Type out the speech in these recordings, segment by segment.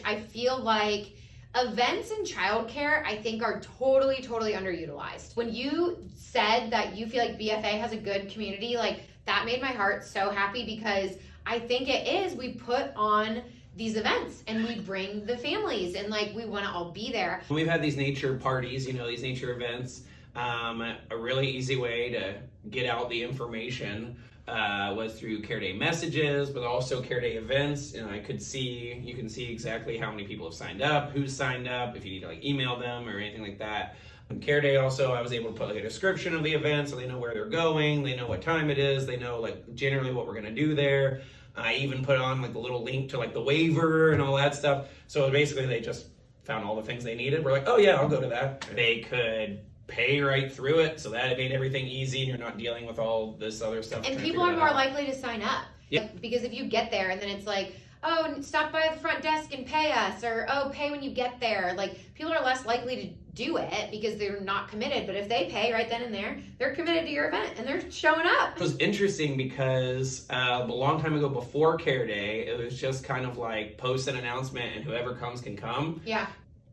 I feel like events in childcare, I think, are totally underutilized. When you said that you feel like BFA has a good community, like that made my heart so happy, because I think it is. We put on these events and we bring the families, and like we want to all be there. We've had these nature parties, these nature events. A really easy way to get out the information was through CareDay messages, but also CareDay events. And you can see exactly how many people have signed up, who's signed up, if you need to like email them or anything like that. On CareDay also, I was able to put like a description of the event so they know where they're going, they know what time it is, they know like generally what we're gonna do there. I even put on like a little link to like the waiver and all that stuff. So basically they just found all the things they needed. We're like, oh yeah, I'll go to that. They could pay right through it, so that it made everything easy and you're not dealing with all this other stuff. And people are more likely to sign up. Yep. Because if you get there and then it's like, oh, stop by the front desk and pay us, or oh, pay when you get there. Like, people are less likely to do it because they're not committed. But if they pay right then and there, they're committed to your event and they're showing up. It was interesting because a long time ago before CareDay, it was just kind of like post an announcement and whoever comes can come. Yeah.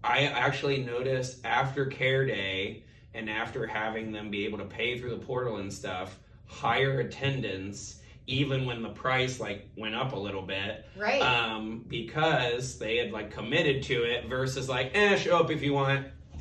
I actually noticed after CareDay and after having them be able to pay through the portal and stuff, higher attendance, even when the price like went up a little bit, right? Because they had like committed to it versus like, show up if you want,